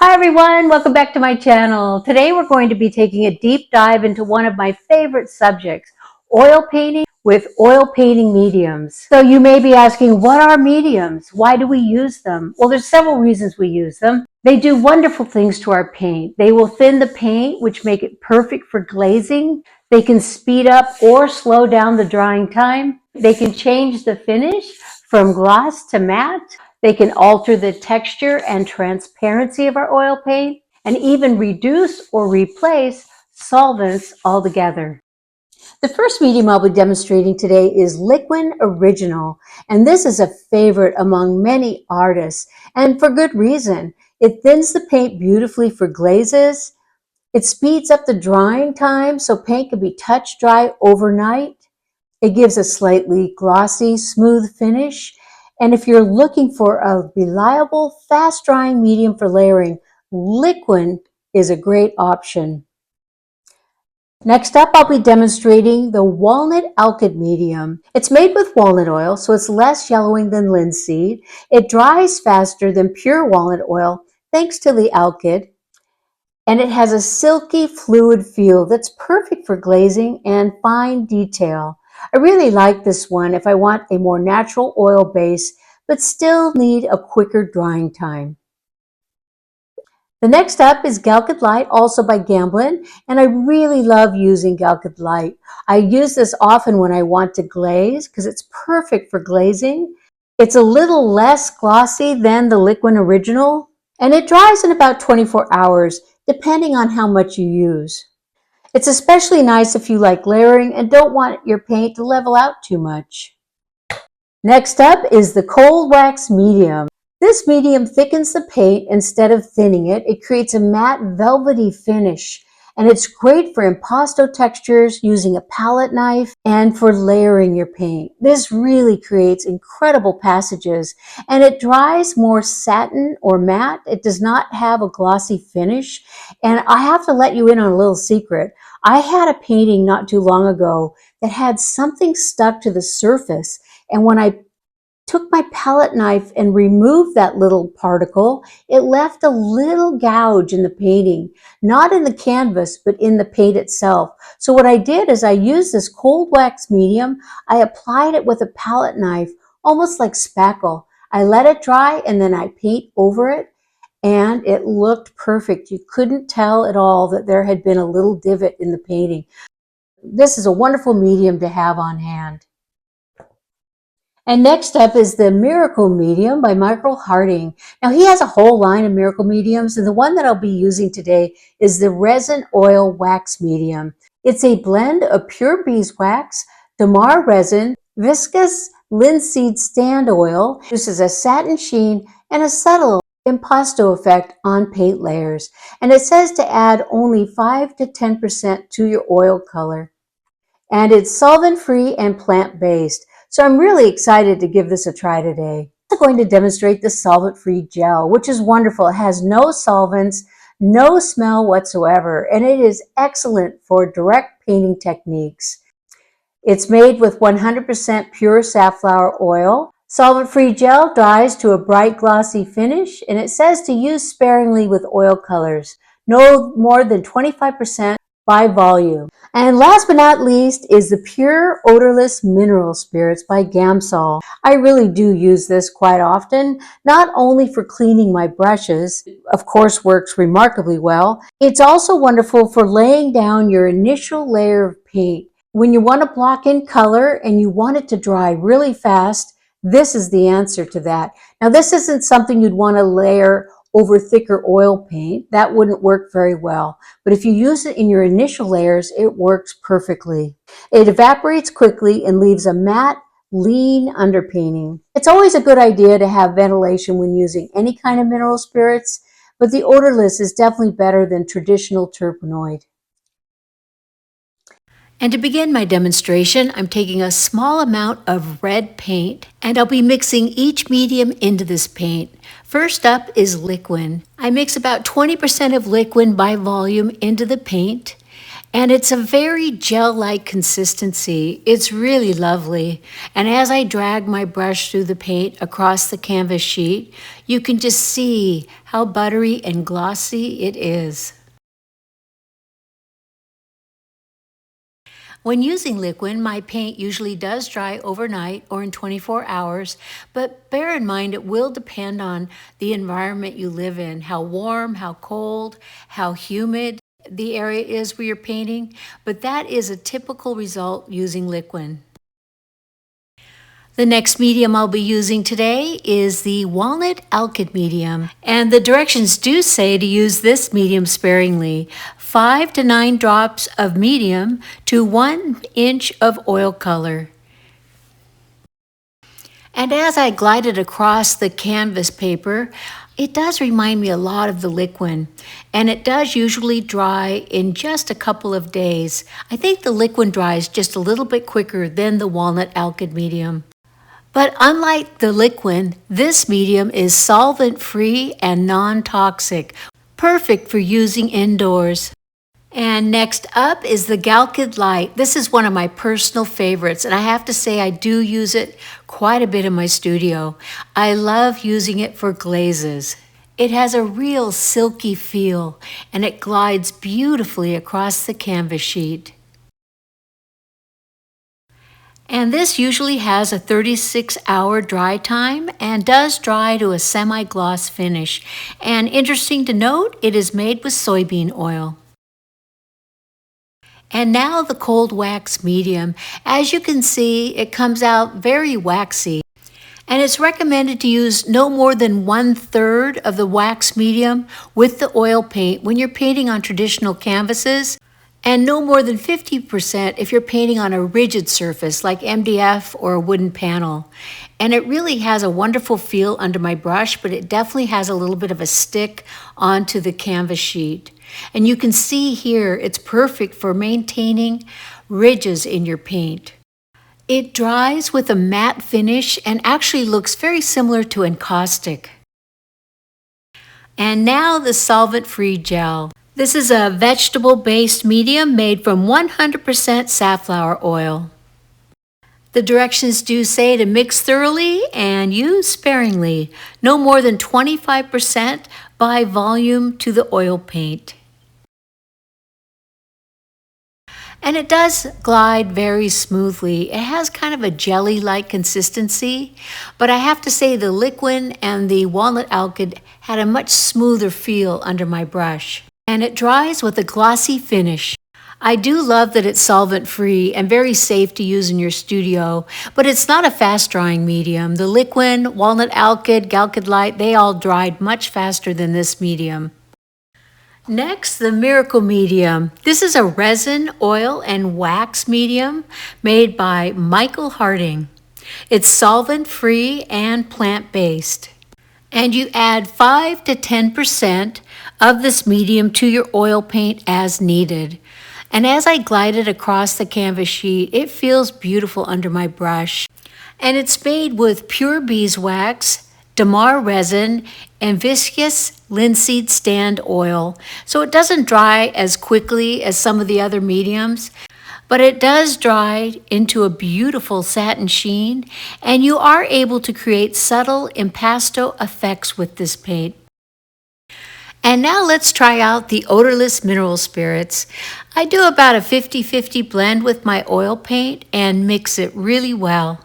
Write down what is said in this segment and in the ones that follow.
Hi everyone, welcome back to my channel. Today we're going to be taking a deep dive into one of my favorite subjects, oil painting with oil painting mediums. So you may be asking, what are mediums? Why do we use them? Well, there's several reasons we use them. They do wonderful things to our paint. They will thin the paint, which make it perfect for glazing. They can speed up or slow down the drying time. They can change the finish from gloss to matte. They can alter the texture and transparency of our oil paint and even reduce or replace solvents altogether. The first medium I'll be demonstrating today is Liquin Original, and this is a favorite among many artists, and for good reason. It thins the paint beautifully for glazes. It speeds up the drying time so paint can be touch dry overnight. It gives a slightly glossy, smooth finish. And if you're looking for a reliable, fast-drying medium for layering, Liquin is a great option. Next up, I'll be demonstrating the Walnut Alkyd Medium. It's made with walnut oil, so it's less yellowing than linseed. It dries faster than pure walnut oil, thanks to the alkyd. And it has a silky, fluid feel that's perfect for glazing and fine detail. I really like this one if I want a more natural oil base, but still need a quicker drying time. The next up is Galkyd Light, also by Galkyd, and I really love using Galkyd Light. I use this often when I want to glaze because it's perfect for glazing. It's a little less glossy than the Liquin Original, and it dries in about 24 hours, depending on how much you use. It's especially nice if you like layering and don't want your paint to level out too much. Next up is the Cold Wax Medium. This medium thickens the paint instead of thinning it. It creates a matte velvety finish, and it's great for impasto textures using a palette knife and for layering your paint. This really creates incredible passages, and it dries more satin or matte. It does not have a glossy finish, and I have to let you in on a little secret. I had a painting not too long ago that had something stuck to the surface, and when I took my palette knife and removed that little particle, it left a little gouge in the painting, not in the canvas, but in the paint itself. So what I did is I used this cold wax medium. I applied it with a palette knife, almost like spackle. I let it dry and then I paint over it, and it looked perfect. You couldn't tell at all that there had been a little divot in the painting. This is a wonderful medium to have on hand. And next up is the Miracle Medium by Michael Harding. Now he has a whole line of Miracle Mediums, and the one that I'll be using today is the Resin Oil Wax Medium. It's a blend of pure beeswax, damar resin, viscous linseed stand oil, produces a satin sheen and a subtle impasto effect on paint layers. And it says to add only 5 to 10% to your oil color. And it's solvent free and plant-based. So I'm really excited to give this a try today. I'm going to demonstrate the Solvent Free Gel, which is wonderful. It has no solvents, no smell whatsoever, and it is excellent for direct painting techniques. It's made with 100% pure safflower oil. Solvent Free Gel dries to a bright glossy finish, and it says to use sparingly with oil colors, no more than 25% by volume. And last but not least is the Pure Odorless Mineral Spirits by Gamsol. I really do use this quite often, not only for cleaning my brushes, of course works remarkably well, it's also wonderful for laying down your initial layer of paint. When you want to block in color and you want it to dry really fast, this is the answer to that. Now this isn't something you'd want to layer over thicker oil paint. That wouldn't work very well. But if you use it in your initial layers, it works perfectly. It evaporates quickly and leaves a matte, lean underpainting. It's always a good idea to have ventilation when using any kind of mineral spirits, but the odorless is definitely better than traditional terpenoid. And to begin my demonstration, I'm taking a small amount of red paint, and I'll be mixing each medium into this paint. First up is Liquin. I mix about 20% of Liquin by volume into the paint, And it's a very gel-like consistency. It's really lovely. And as I drag my brush through the paint across the canvas sheet, you can just see how buttery and glossy it is. When using Liquin, my paint usually does dry overnight or in 24 hours, but bear in mind it will depend on the environment you live in, how warm, how cold, how humid the area is where you're painting, but that is a typical result using Liquin. The next medium I'll be using today is the Walnut Alkyd Medium, and the directions do say to use this medium sparingly. 5 to 9 drops of medium to 1 inch of oil color. And as I glide it across the canvas paper, it does remind me a lot of the Liquin, and it does usually dry in just a couple of days. I think the Liquin dries just a little bit quicker than the Walnut Alkyd Medium. But unlike the Liquin, this medium is solvent-free and non-toxic, perfect for using indoors. And next up is the Galkyd Light. This is one of my personal favorites, and I have to say I do use it quite a bit in my studio. I love using it for glazes. It has a real silky feel, and it glides beautifully across the canvas sheet. And this usually has a 36-hour dry time and does dry to a semi-gloss finish. And interesting to note, it is made with soybean oil. And now the cold wax medium. As you can see, it comes out very waxy. And it's recommended to use no more than 1/3 of the wax medium with the oil paint when you're painting on traditional canvases, and no more than 50% if you're painting on a rigid surface like MDF or a wooden panel. And it really has a wonderful feel under my brush, but it definitely has a little bit of a stick onto the canvas sheet. And you can see here, it's perfect for maintaining ridges in your paint. It dries with a matte finish and actually looks very similar to encaustic. And now the Solvent Free Gel. This is a vegetable-based medium made from 100% safflower oil. The directions do say to mix thoroughly and use sparingly, no more than 25% by volume to the oil paint. And it does glide very smoothly. It has kind of a jelly-like consistency, but I have to say the Liquin and the Walnut Alkyd had a much smoother feel under my brush. And it dries with a glossy finish. I do love that it's solvent-free and very safe to use in your studio, but it's not a fast-drying medium. The Liquin, Walnut Alkyd, Galkyd Light, they all dried much faster than this medium. Next, the Miracle Medium. This is a resin, oil, and wax medium made by Michael Harding. It's solvent-free and plant-based. And you add 5 to 10% of this medium to your oil paint as needed. And as I glide it across the canvas sheet, it feels beautiful under my brush. And it's made with pure beeswax, damar resin, and viscous linseed stand oil. So it doesn't dry as quickly as some of the other mediums, but it does dry into a beautiful satin sheen, and you are able to create subtle impasto effects with this paint. And now let's try out the odorless mineral spirits. I do about a 50-50 blend with my oil paint and mix it really well.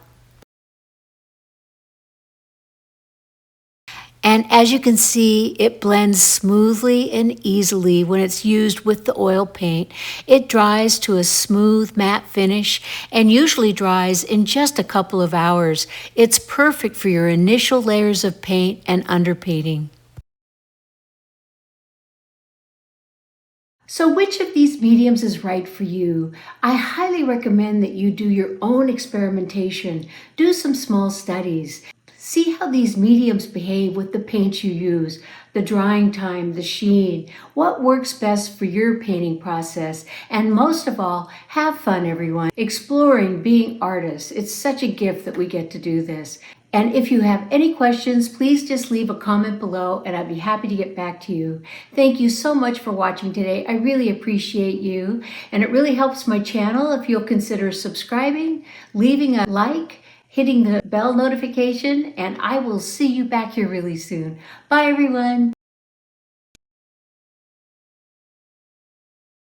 And as you can see, it blends smoothly and easily when it's used with the oil paint. It dries to a smooth matte finish and usually dries in just a couple of hours. It's perfect for your initial layers of paint and underpainting. So which of these mediums is right for you? I highly recommend that you do your own experimentation. Do some small studies. See how these mediums behave with the paints you use, the drying time, the sheen, what works best for your painting process, and most of all, have fun, everyone. Exploring, being artists, it's such a gift that we get to do this. And if you have any questions, please just leave a comment below and I'd be happy to get back to you. Thank you so much for watching today. I really appreciate you. And it really helps my channel if you'll consider subscribing, leaving a like, hitting the bell notification, and I will see you back here really soon. Bye, everyone.